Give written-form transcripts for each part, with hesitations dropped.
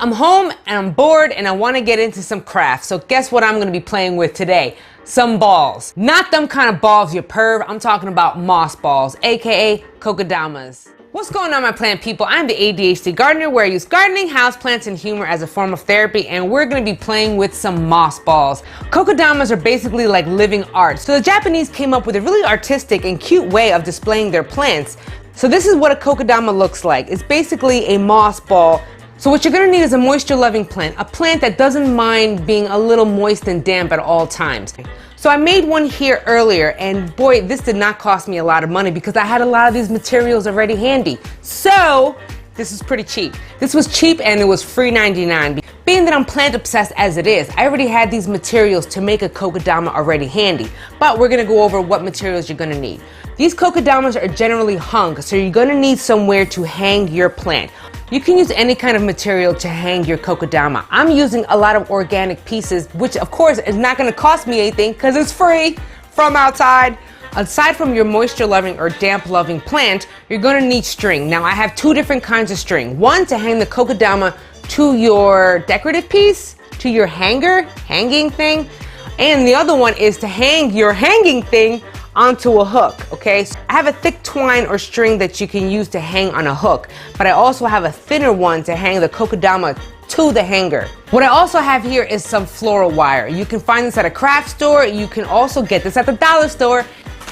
I'm home and I'm bored and I want to get into some crafts. So guess what I'm going to be playing with today? Some balls. Not them kind of balls, you perv. I'm talking about moss balls, aka Kokedamas. What's going on, my plant people? I'm the ADHD gardener, where I use gardening, houseplants, and humor as a form of therapy, and we're going to be playing with some moss balls. Kokedamas are basically like living art. So the Japanese came up with a really artistic and cute way of displaying their plants. So this is what a Kokedama looks like. It's basically a moss ball. So what you're gonna need is a moisture-loving plant, a plant that doesn't mind being a little moist and damp at all times. So I made one here earlier, and boy, this did not cost me a lot of money because I had a lot of these materials already handy. So this is pretty cheap. This was cheap and it was free 99. Being that I'm plant obsessed as it is, I already had these materials to make a Kokedama already handy. But we're gonna go over what materials you're gonna need. These Kokedamas are generally hung, so you're gonna need somewhere to hang your plant. You can use any kind of material to hang your Kokedama. I'm using a lot of organic pieces, which of course is not gonna cost me anything because it's free from outside. Aside from your moisture loving or damp loving plant, you're gonna need string. Now I have two different kinds of string. One to hang the Kokedama to your decorative piece, to your hanging thing. And the other one is to hang your hanging thing onto a hook, okay? So I have a thick twine or string that you can use to hang on a hook, but I also have a thinner one to hang the Kokedama to the hanger. What I also have here is some floral wire. You can find this at a craft store. You can also get this at the dollar store.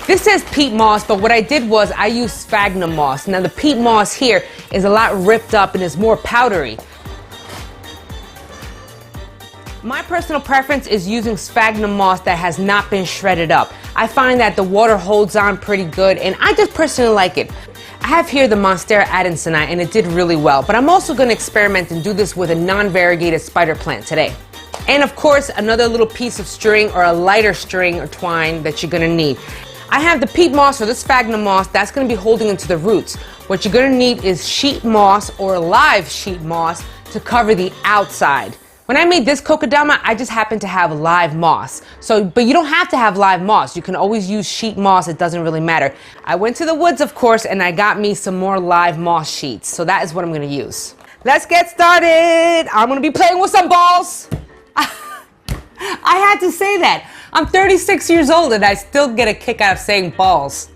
This says peat moss, but what I did was I used sphagnum moss. Now the peat moss here is a lot ripped up and is more powdery. My personal preference is using sphagnum moss that has not been shredded up. I find that the water holds on pretty good, and I just personally like it. I have here the Monstera adansonii, and it did really well, but I'm also going to experiment and do this with a non-variegated spider plant today. And of course, another little piece of string or a lighter string or twine that you're going to need. I have the peat moss or the sphagnum moss that's going to be holding into the roots. What you're going to need is sheet moss or live sheet moss to cover the outside. When I made this Kokedama, I just happened to have live moss. But you don't have to have live moss. You can always use sheet moss. It doesn't really matter. I went to the woods, of course, and I got me some more live moss sheets. So that is what I'm going to use. Let's get started. I'm going to be playing with some balls. I had to say that. I'm 36 years old and I still get a kick out of saying balls.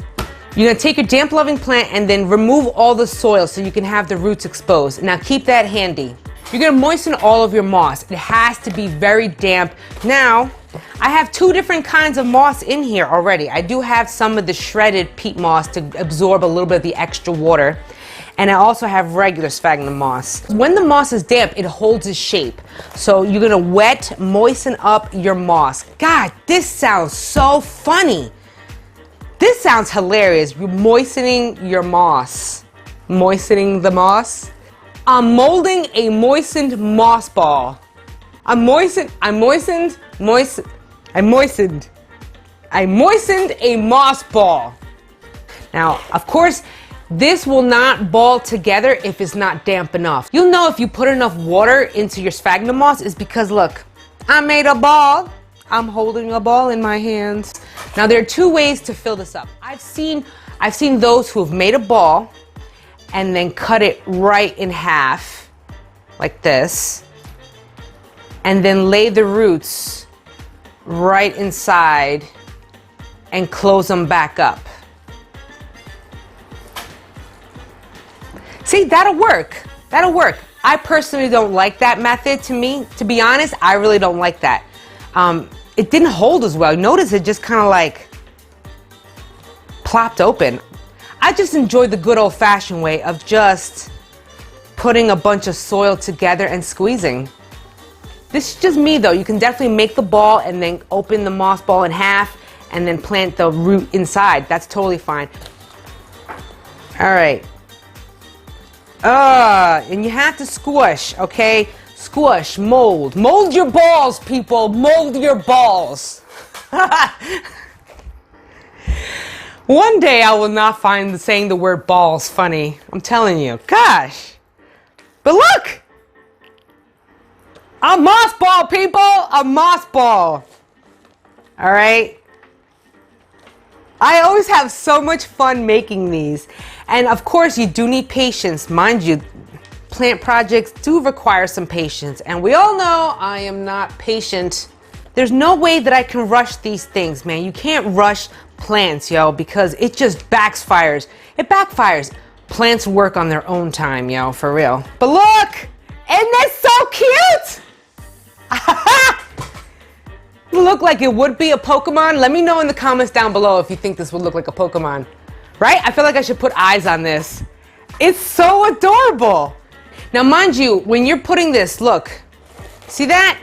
You're going to take your damp loving plant and then remove all the soil so you can have the roots exposed. Now keep that handy. You're going to moisten all of your moss. It has to be very damp. Now, I have two different kinds of moss in here already. I do have some of the shredded peat moss to absorb a little bit of the extra water. And I also have regular sphagnum moss. When the moss is damp, it holds its shape. So you're going to moisten up your moss. God, this sounds so funny. This sounds hilarious. You're moistening your moss. Moistening the moss. I'm molding a moistened moss ball. I moistened a moss ball. Now, of course, this will not ball together if it's not damp enough. You'll know if you put enough water into your sphagnum moss is because look, I made a ball. I'm holding a ball in my hands. Now there are two ways to fill this up. I've seen those who have made a ball and then cut it right in half, like this, and then lay the roots right inside and close them back up. See, that'll work. That'll work. I personally don't like that method. To be honest, I really don't like that. It didn't hold as well. Notice it just kind of like plopped open. I just enjoy the good old-fashioned way of just putting a bunch of soil together and squeezing. This is just me though. You can definitely make the ball and then open the moss ball in half and then plant the root inside. That's totally fine. All right. And you have to squish, okay? Squish, mold. Mold your balls, people. Mold your balls. One day I will not find saying the word balls funny. I'm telling you. Gosh. But look! A moss ball, people! A moss ball. All right? I always have so much fun making these. And of course, you do need patience. Mind you, plant projects do require some patience, and we all know I am not patient. There's no way that I can rush these things, man. You can't rush plants, yo, because it just backfires. It backfires. Plants work on their own time, yo, for real. But look, isn't that so cute? Look like it would be a Pokemon. Let me know in the comments down below if you think this would look like a Pokemon. Right? I feel like I should put eyes on this. It's so adorable. Now, mind you, when you're putting this, look, see that?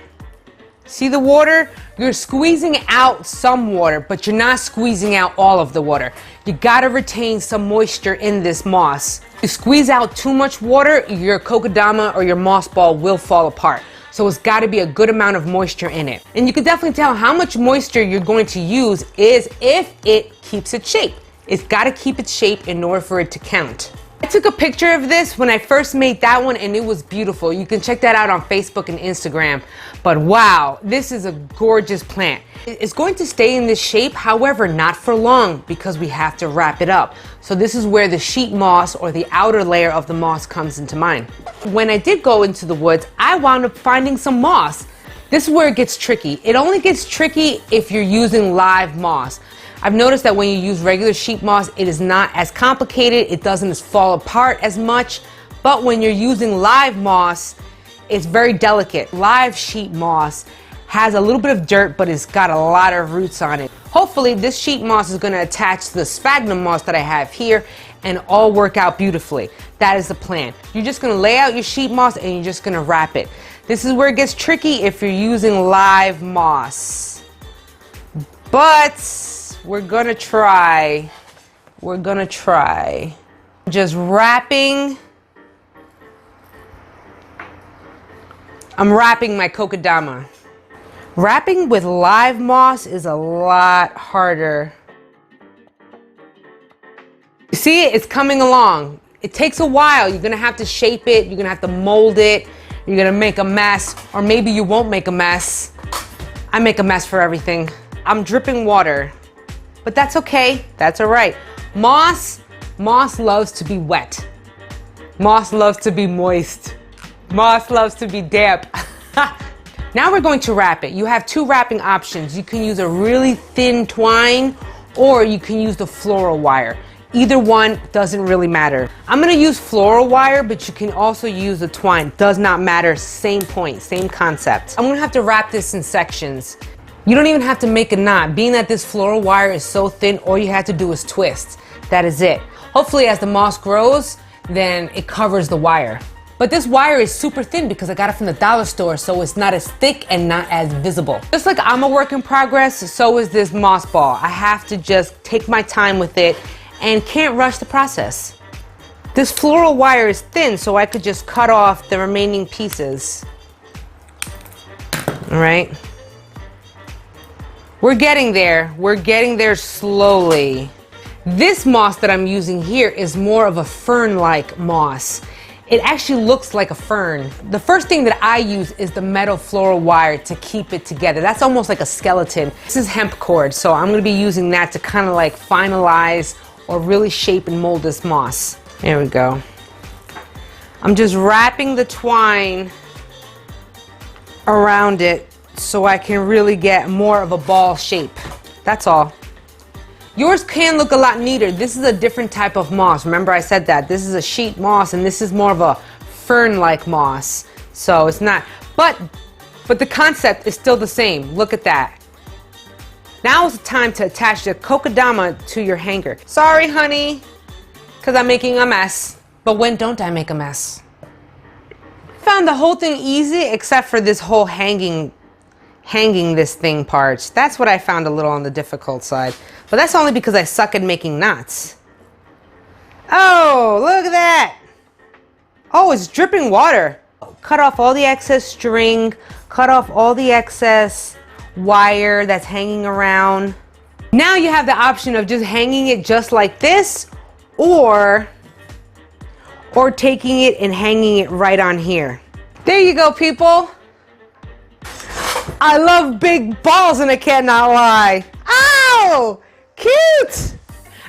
See the water? You're squeezing out some water, but you're not squeezing out all of the water. You gotta retain some moisture in this moss. If you squeeze out too much water, your kokedama or your moss ball will fall apart. So it's gotta be a good amount of moisture in it. And you can definitely tell how much moisture you're going to use is if it keeps its shape. It's gotta keep its shape in order for it to count. I took a picture of this when I first made that one and it was beautiful. You can check that out on Facebook and Instagram. But wow, this is a gorgeous plant. It's going to stay in this shape, however, not for long because we have to wrap it up. So this is where the sheet moss or the outer layer of the moss comes into mind. When I did go into the woods, I wound up finding some moss. This is where it gets tricky. It only gets tricky if you're using live moss. I've noticed that when you use regular sheet moss, it is not as complicated. It doesn't fall apart as much. But when you're using live moss, it's very delicate. Live sheet moss has a little bit of dirt, but it's got a lot of roots on it. Hopefully this sheet moss is gonna attach to the sphagnum moss that I have here and all work out beautifully. That is the plan. You're just gonna lay out your sheet moss and you're just gonna wrap it. This is where it gets tricky if you're using live moss. But we're gonna try. We're gonna try. Just wrapping. I'm wrapping my kokedama. Wrapping with live moss is a lot harder. You see it? It's coming along. It takes a while. You're gonna have to shape it. You're gonna have to mold it. You're gonna make a mess, or maybe you won't make a mess. I make a mess for everything. I'm dripping water. But that's okay, that's all right. Moss loves to be wet. Moss loves to be moist. Moss loves to be damp. Now we're going to wrap it. You have two wrapping options. You can use a really thin twine or you can use the floral wire. Either one doesn't really matter. I'm gonna use floral wire, but you can also use the twine. Does not matter, same point, same concept. I'm gonna have to wrap this in sections. You don't even have to make a knot. Being that this floral wire is so thin, all you have to do is twist. That is it. Hopefully as the moss grows, then it covers the wire. But this wire is super thin because I got it from the dollar store, so it's not as thick and not as visible. Just like I'm a work in progress, so is this moss ball. I have to just take my time with it and can't rush the process. This floral wire is thin, so I could just cut off the remaining pieces. All right. We're getting there slowly. This moss that I'm using here is more of a fern-like moss. It actually looks like a fern. The first thing that I use is the metal floral wire to keep it together. That's almost like a skeleton. This is hemp cord, so I'm gonna be using that to kind of like finalize or really shape and mold this moss. There we go. I'm just wrapping the twine around it so I can really get more of a ball shape. That's all. Yours can look a lot neater. This is a different type of moss. Remember I said that. This is a sheet moss and this is more of a fern-like moss. So it's not, but the concept is still the same. Look at that. Now is the time to attach the kokedama to your hanger. Sorry, honey, because I'm making a mess. But when don't I make a mess? Found the whole thing easy except for this whole hanging this thing part. That's what I found a little on the difficult side. But that's only because I suck at making knots. Oh, look at that. Oh, it's dripping water. Cut off all the excess string, cut off all the excess wire that's hanging around. Now you have the option of just hanging it just like this or taking it and hanging it right on here. There you go, people. I love big balls and I cannot lie. Ow! Cute!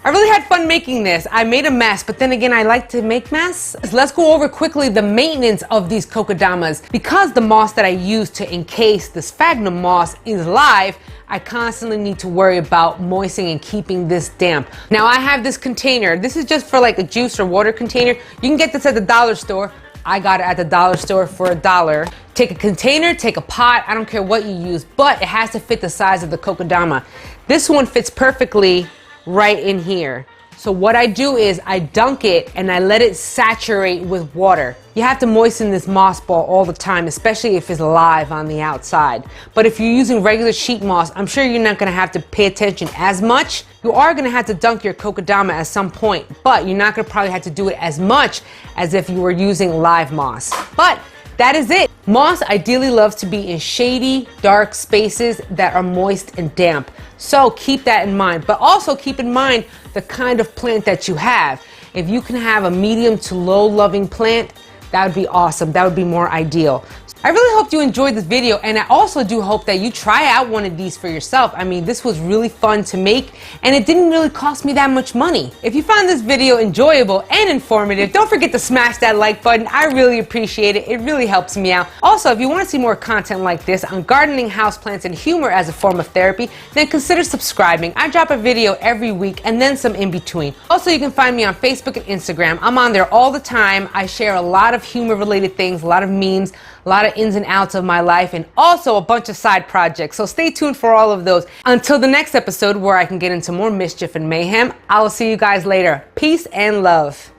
I really had fun making this. I made a mess, but then again, I like to make mess. Let's go over quickly the maintenance of these kokedamas. Because the moss that I use to encase the sphagnum moss is live, I constantly need to worry about moistening and keeping this damp. Now I have this container. This is just for like a juice or water container. You can get this at the dollar store. I got it at the dollar store for $1. Take a container, take a pot, I don't care what you use, but it has to fit the size of the kokedama. This one fits perfectly right in here. So what I do is I dunk it and I let it saturate with water. You have to moisten this moss ball all the time, especially if it's live on the outside. But if you're using regular sheet moss, I'm sure you're not gonna have to pay attention as much. You are gonna have to dunk your kokedama at some point, but you're not gonna probably have to do it as much as if you were using live moss. But that is it. Moss ideally loves to be in shady, dark spaces that are moist and damp. So keep that in mind, but also keep in mind the kind of plant that you have. If you can have a medium to low loving plant, that would be awesome. That would be more ideal. I really hope you enjoyed this video, and I also do hope that you try out one of these for yourself. I mean, this was really fun to make, and it didn't really cost me that much money. If you found this video enjoyable and informative, don't forget to smash that like button. I really appreciate it. It really helps me out. Also, if you want to see more content like this on gardening, houseplants, and humor as a form of therapy, then consider subscribing. I drop a video every week and then some in between. Also, you can find me on Facebook and Instagram. I'm on there all the time. I share a lot of humor-related things, a lot of memes, a lot of ins and outs of my life, and also a bunch of side projects. So stay tuned for all of those. Until the next episode where I can get into more mischief and mayhem, I will see you guys later. Peace and love.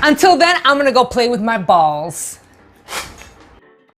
Until then, I'm gonna go play with my balls.